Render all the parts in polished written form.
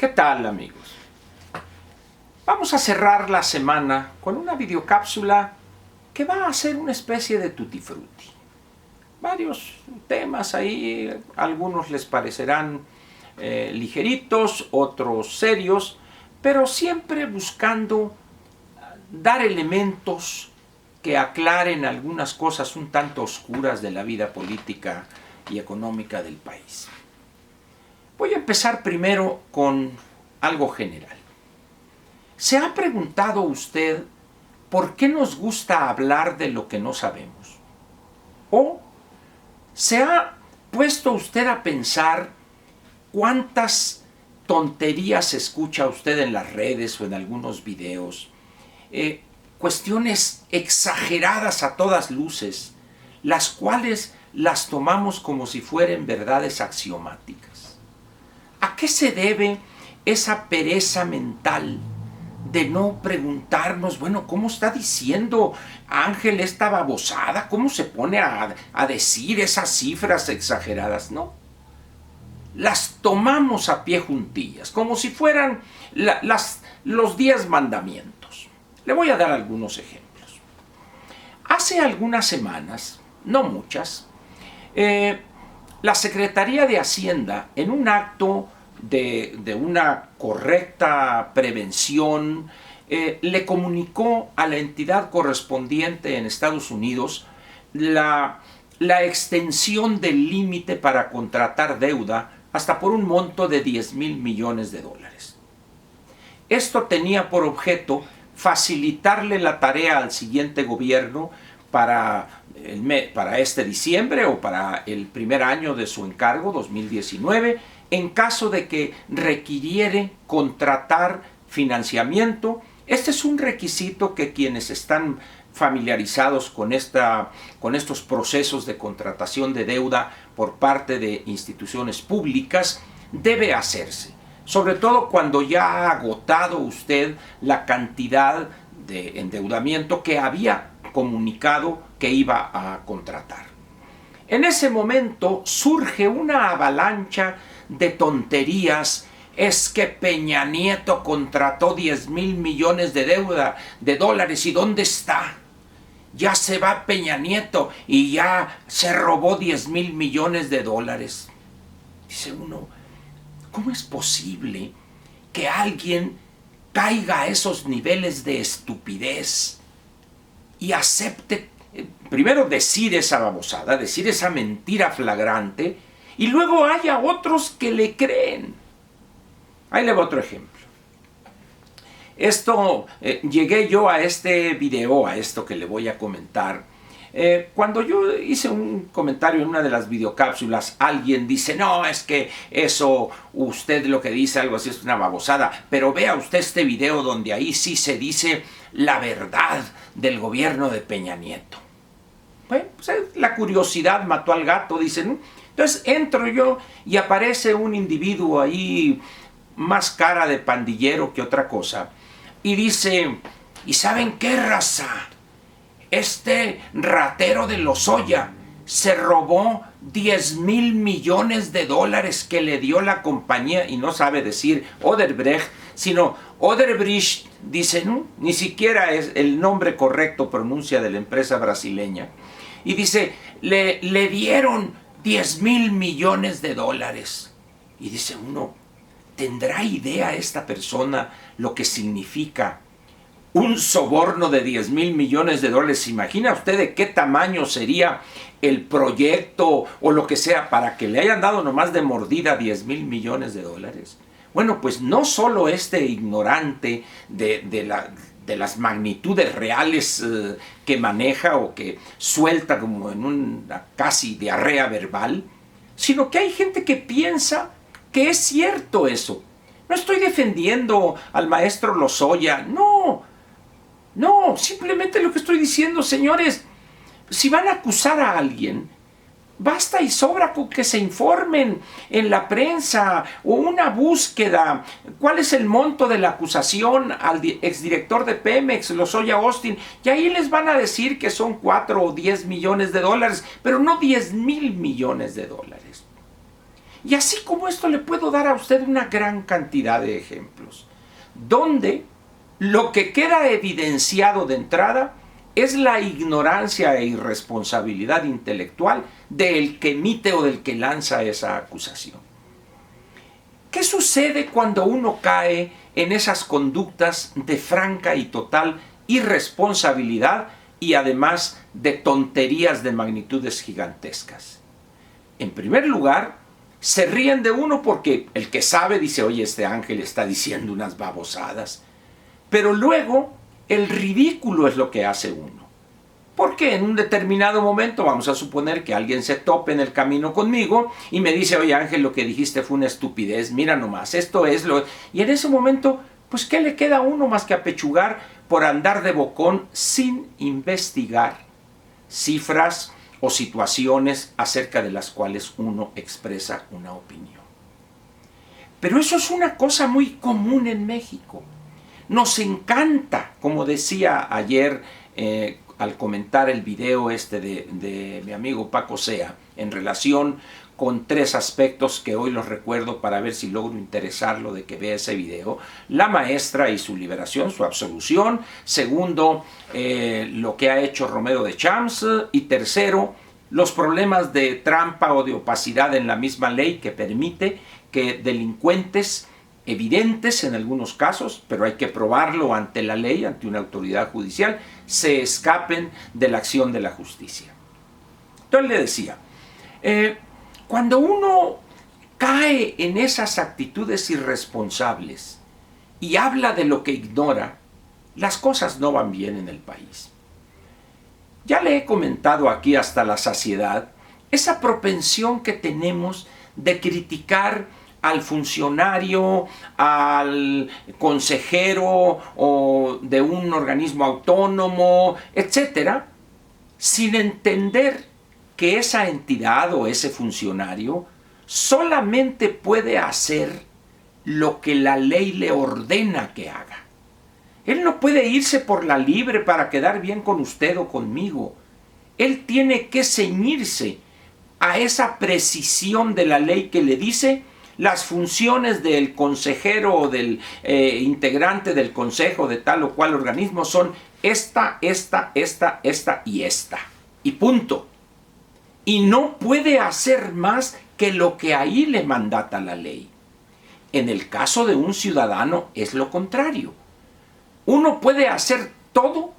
¿Qué tal, amigos? Vamos a cerrar la semana con una videocápsula que va a ser una especie de tutti frutti. Varios temas ahí, algunos les parecerán ligeritos, otros serios, pero siempre buscando dar elementos que aclaren algunas cosas un tanto oscuras de la vida política y económica del país. Voy a empezar primero con algo general. ¿Se ha preguntado usted por qué nos gusta hablar de lo que no sabemos? ¿O se ha puesto usted a pensar cuántas tonterías escucha usted en las redes o en algunos videos? Cuestiones exageradas a todas luces, las cuales las tomamos como si fueran verdades axiomáticas. ¿A qué se debe esa pereza mental de no preguntarnos, bueno, ¿cómo está diciendo Ángel esta babosada? ¿Cómo se pone a decir esas cifras exageradas? No. Las tomamos a pie juntillas, como si fueran los 10 mandamientos. Le voy a dar algunos ejemplos. Hace algunas semanas, no muchas, la Secretaría de Hacienda, en un acto de una correcta prevención, le comunicó a la entidad correspondiente en Estados Unidos la extensión del límite para contratar deuda hasta por un monto de $10,000 millones. Esto tenía por objeto facilitarle la tarea al siguiente gobierno para este diciembre o para el primer año de su encargo, 2019, en caso de que requiriere contratar financiamiento. Este es un requisito que quienes están familiarizados con estos procesos de contratación de deuda por parte de instituciones públicas debe hacerse, sobre todo cuando ya ha agotado usted la cantidad de endeudamiento que había comunicado que iba a contratar. En ese momento surge una avalancha de tonterías. Es que Peña Nieto contrató $10,000 millones de dólares. ¿Y dónde está? Ya se va Peña Nieto y ya se robó $10,000 millones. Dice uno, ¿cómo es posible que alguien caiga a esos niveles de estupidez y acepte, primero decir esa babosada, decir esa mentira flagrante, y luego haya otros que le creen? Ahí le va otro ejemplo. Llegué yo a este video, a esto que le voy a comentar. Cuando yo hice un comentario en una de las videocápsulas, alguien dice, no, es que eso, usted lo que dice, algo así, es una babosada. Pero vea usted este video donde ahí sí se dice la verdad del gobierno de Peña Nieto. Bueno, pues la curiosidad mató al gato, dicen. Entonces entro yo y aparece un individuo ahí, más cara de pandillero que otra cosa, y dice, ¿y saben qué, raza? Este ratero de Lozoya se robó $10,000 millones que le dio la compañía, y no sabe decir Odebrecht, sino Odebrecht, dice, ¿no? Ni siquiera es el nombre correcto pronuncia de la empresa brasileña. Y dice, le dieron $10,000 millones. Y dice uno, ¿tendrá idea esta persona lo que significa un soborno de $10,000 millones? ¿Se imagina usted de qué tamaño sería el proyecto o lo que sea para que le hayan dado nomás de mordida $10,000 millones? Bueno, pues no solo este ignorante de las magnitudes reales que maneja o que suelta como en una casi diarrea verbal, sino que hay gente que piensa que es cierto eso. No estoy defendiendo al maestro Lozoya, no, simplemente lo que estoy diciendo, señores, si van a acusar a alguien, basta y sobra con que se informen en la prensa o una búsqueda. ¿Cuál es el monto de la acusación al exdirector de Pemex, Lozoya Austin? Y ahí les van a decir que son 4 o 10 millones de dólares, pero no $10,000 millones. Y así como esto le puedo dar a usted una gran cantidad de ejemplos, donde lo que queda evidenciado de entrada es la ignorancia e irresponsabilidad intelectual del que emite o del que lanza esa acusación. ¿Qué sucede cuando uno cae en esas conductas de franca y total irresponsabilidad y además de tonterías de magnitudes gigantescas? En primer lugar, se ríen de uno porque el que sabe dice, oye, este ángel está diciendo unas babosadas. Pero luego, el ridículo es lo que hace uno. Porque en un determinado momento, vamos a suponer que alguien se tope en el camino conmigo y me dice, oye Ángel, lo que dijiste fue una estupidez, mira nomás, esto es lo... Y en ese momento, pues ¿qué le queda a uno más que apechugar por andar de bocón sin investigar cifras o situaciones acerca de las cuales uno expresa una opinión? Pero eso es una cosa muy común en México. Nos encanta, como decía ayer al comentar el video de mi amigo Paco Sea, en relación con 3 aspectos que hoy los recuerdo para ver si logro interesarlo de que vea ese video: la maestra y su liberación, su absolución; segundo, lo que ha hecho Romero de Champs; y tercero, los problemas de trampa o de opacidad en la misma ley que permite que delincuentes evidentes en algunos casos, pero hay que probarlo ante la ley, ante una autoridad judicial, se escapen de la acción de la justicia. Entonces le decía, cuando uno cae en esas actitudes irresponsables y habla de lo que ignora, las cosas no van bien en el país. Ya le he comentado aquí hasta la saciedad esa propensión que tenemos de criticar al funcionario, al consejero o de un organismo autónomo, etcétera, sin entender que esa entidad o ese funcionario solamente puede hacer lo que la ley le ordena que haga. Él no puede irse por la libre para quedar bien con usted o conmigo. Él tiene que ceñirse a esa precisión de la ley que le dice: las funciones del consejero o del integrante del consejo de tal o cual organismo son esta y esta. Y punto. Y no puede hacer más que lo que ahí le mandata la ley. En el caso de un ciudadano es lo contrario. Uno puede hacer todo,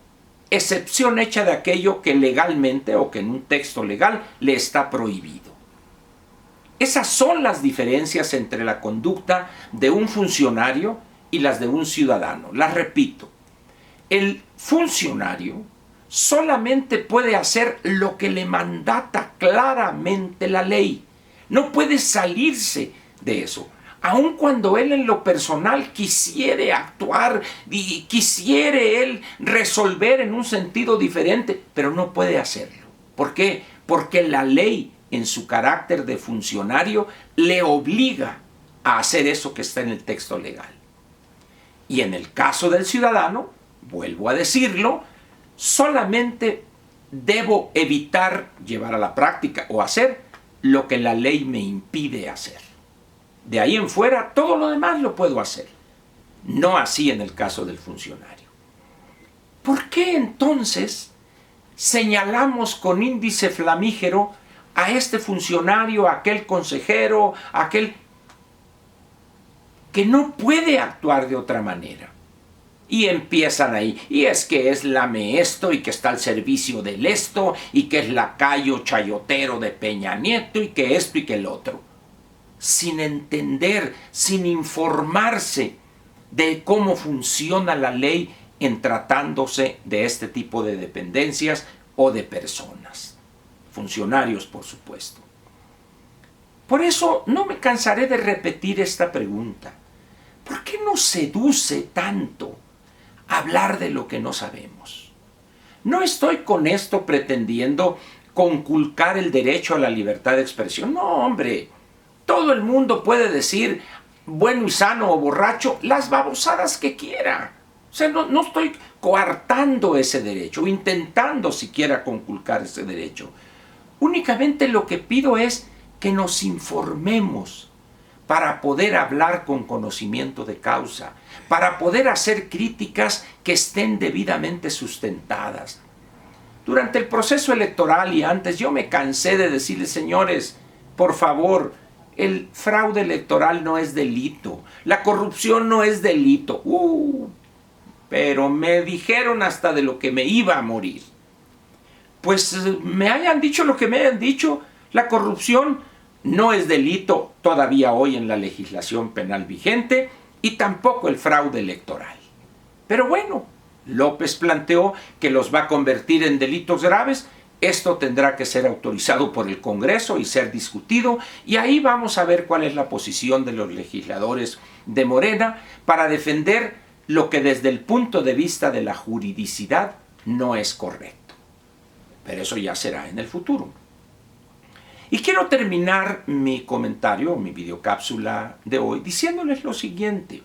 excepción hecha de aquello que legalmente o que en un texto legal le está prohibido. Esas son las diferencias entre la conducta de un funcionario y las de un ciudadano. Las repito, el funcionario solamente puede hacer lo que le mandata claramente la ley. No puede salirse de eso. Aun cuando él en lo personal quisiere actuar y quisiere él resolver en un sentido diferente, pero no puede hacerlo. ¿Por qué? Porque la ley, en su carácter de funcionario, le obliga a hacer eso que está en el texto legal. Y en el caso del ciudadano, vuelvo a decirlo, solamente debo evitar llevar a la práctica o hacer lo que la ley me impide hacer. De ahí en fuera, todo lo demás lo puedo hacer. No así en el caso del funcionario. ¿Por qué entonces señalamos con índice flamígero a este funcionario, a aquel consejero, a aquel que no puede actuar de otra manera? Y empiezan ahí, y es que es lame esto, y que está al servicio del esto, y que es lacayo chayotero de Peña Nieto, y que esto y que el otro. Sin entender, sin informarse de cómo funciona la ley en tratándose de este tipo de dependencias o de personas. Funcionarios, por supuesto. Por eso no me cansaré de repetir esta pregunta. ¿Por qué nos seduce tanto hablar de lo que no sabemos? No estoy con esto pretendiendo conculcar el derecho a la libertad de expresión. No, hombre. Todo el mundo puede decir, bueno y sano o borracho, las babosadas que quiera. O sea, no estoy coartando ese derecho, o intentando siquiera conculcar ese derecho. Únicamente lo que pido es que nos informemos para poder hablar con conocimiento de causa, para poder hacer críticas que estén debidamente sustentadas. Durante el proceso electoral y antes yo me cansé de decirles, señores, por favor, el fraude electoral no es delito, la corrupción no es delito. Pero me dijeron hasta de lo que me iba a morir. Pues me hayan dicho lo que me hayan dicho, la corrupción no es delito todavía hoy en la legislación penal vigente y tampoco el fraude electoral. Pero bueno, López planteó que los va a convertir en delitos graves. Esto tendrá que ser autorizado por el Congreso y ser discutido, y ahí vamos a ver cuál es la posición de los legisladores de Morena para defender lo que desde el punto de vista de la juridicidad no es correcto. Pero eso ya será en el futuro. Y quiero terminar mi comentario, mi videocápsula de hoy, diciéndoles lo siguiente.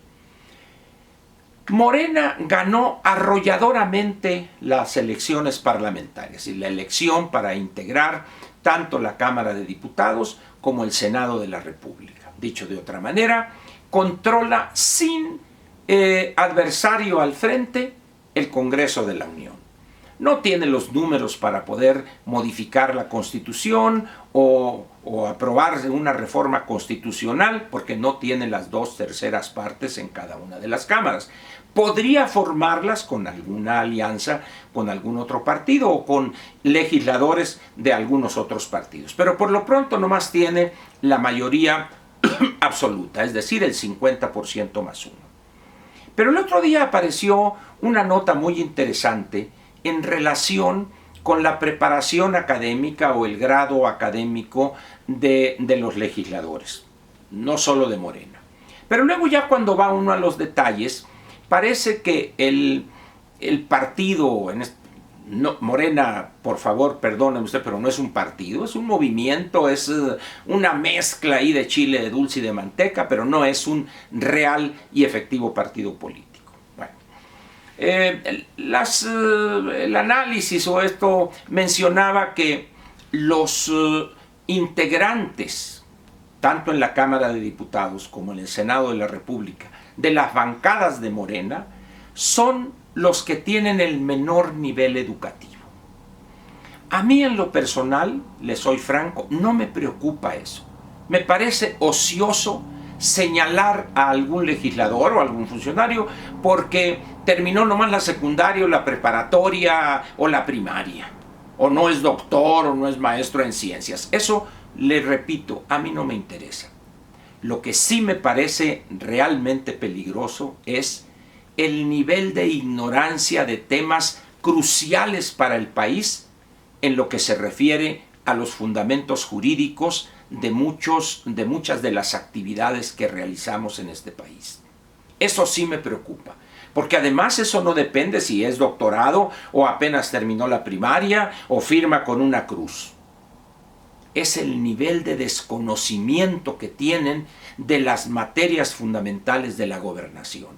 Morena ganó arrolladoramente las elecciones parlamentarias y la elección para integrar tanto la Cámara de Diputados como el Senado de la República. Dicho de otra manera, controla sin adversario al frente el Congreso de la Unión. No tiene los números para poder modificar la Constitución o aprobar una reforma constitucional porque no tiene las 2/3 partes en cada una de las cámaras. Podría formarlas con alguna alianza con algún otro partido o con legisladores de algunos otros partidos. Pero por lo pronto nomás tiene la mayoría absoluta, es decir, el 50% más uno. Pero el otro día apareció una nota muy interesante en relación con la preparación académica o el grado académico de los legisladores, no solo de Morena. Pero luego ya cuando va uno a los detalles, parece que el partido, Morena, por favor, perdóneme usted, pero no es un partido, es un movimiento, es una mezcla ahí de chile, de dulce y de manteca, pero no es un real y efectivo partido político. El análisis o esto mencionaba que los integrantes, tanto en la Cámara de Diputados como en el Senado de la República, de las bancadas de Morena, son los que tienen el menor nivel educativo. A mí en lo personal, les soy franco, no me preocupa eso. Me parece ocioso señalar a algún legislador o algún funcionario porque terminó nomás la secundaria o la preparatoria o la primaria, o no es doctor o no es maestro en ciencias. Eso, le repito, a mí no me interesa. Lo que sí me parece realmente peligroso es el nivel de ignorancia de temas cruciales para el país en lo que se refiere a los fundamentos jurídicos de muchas de las actividades que realizamos en este país. Eso sí me preocupa, porque además eso no depende si es doctorado o apenas terminó la primaria o firma con una cruz. Es el nivel de desconocimiento que tienen de las materias fundamentales de la gobernación.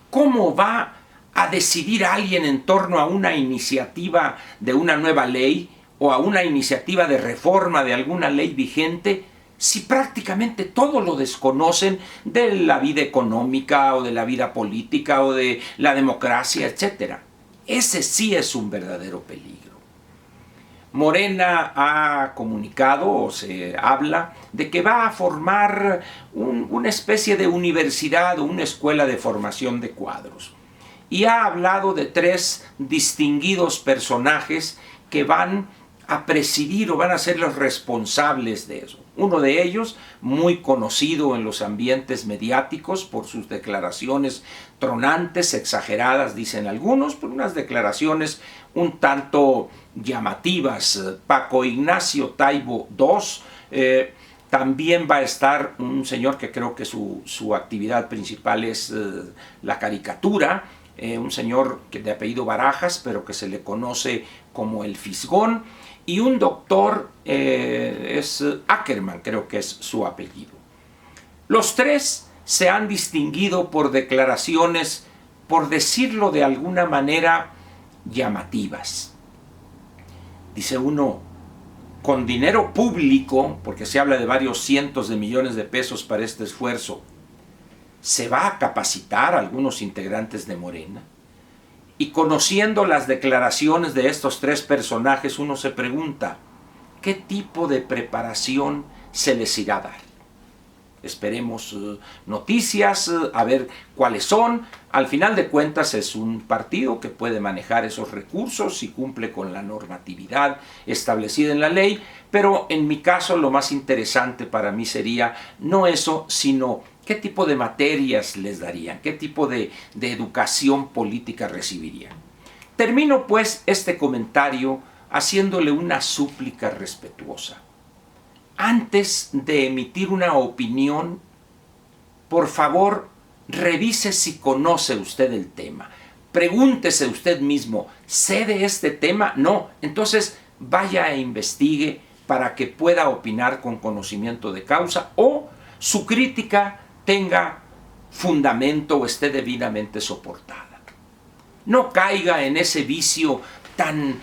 ¿Cómo va a decidir alguien en torno a una iniciativa de una nueva ley o a una iniciativa de reforma de alguna ley vigente si prácticamente todo lo desconocen de la vida económica o de la vida política o de la democracia, etc.? Ese sí es un verdadero peligro. Morena ha comunicado o se habla de que va a formar una especie de universidad o una escuela de formación de cuadros. Y ha hablado de 3 distinguidos personajes que van a presidir o van a ser los responsables de eso. Uno de ellos, muy conocido en los ambientes mediáticos por sus declaraciones tronantes, exageradas, dicen algunos, por unas declaraciones un tanto llamativas. Paco Ignacio Taibo II. También va a estar un señor que creo que su actividad principal es la caricatura, un señor de apellido Barajas, pero que se le conoce como el Fisgón, y un doctor, es Ackerman, creo que es su apellido. Los 3 se han distinguido por declaraciones, por decirlo de alguna manera, llamativas. Dice uno, con dinero público, porque se habla de varios cientos de millones de pesos para este esfuerzo, se va a capacitar a algunos integrantes de Morena. Y conociendo las declaraciones de estos tres personajes, uno se pregunta, ¿qué tipo de preparación se les irá a dar? Esperemos noticias, a ver cuáles son. Al final de cuentas es un partido que puede manejar esos recursos y cumple con la normatividad establecida en la ley, pero en mi caso lo más interesante para mí sería no eso, sino qué tipo de materias les darían, qué tipo de educación política recibirían. Termino pues este comentario haciéndole una súplica respetuosa. Antes de emitir una opinión, por favor, revise si conoce usted el tema. Pregúntese usted mismo, ¿sé de este tema? No. Entonces, vaya e investigue para que pueda opinar con conocimiento de causa o su crítica tenga fundamento o esté debidamente soportada. No caiga en ese vicio tan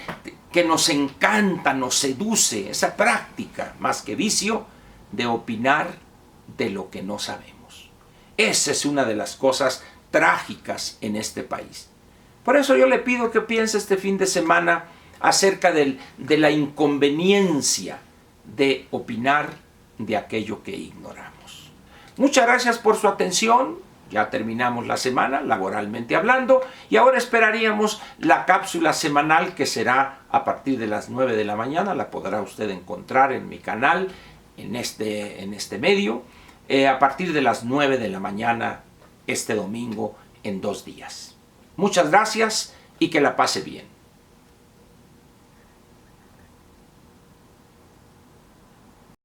que nos encanta, nos seduce, esa práctica, más que vicio, de opinar de lo que no sabemos. Esa es una de las cosas trágicas en este país. Por eso yo le pido que piense este fin de semana acerca de la inconveniencia de opinar de aquello que ignoramos. Muchas gracias por su atención. Ya terminamos la semana, laboralmente hablando, y ahora esperaríamos la cápsula semanal que será a partir de las 9 de la mañana. La podrá usted encontrar en mi canal, en este medio, a partir de las 9 de la mañana este domingo en 2 días. Muchas gracias y que la pase bien.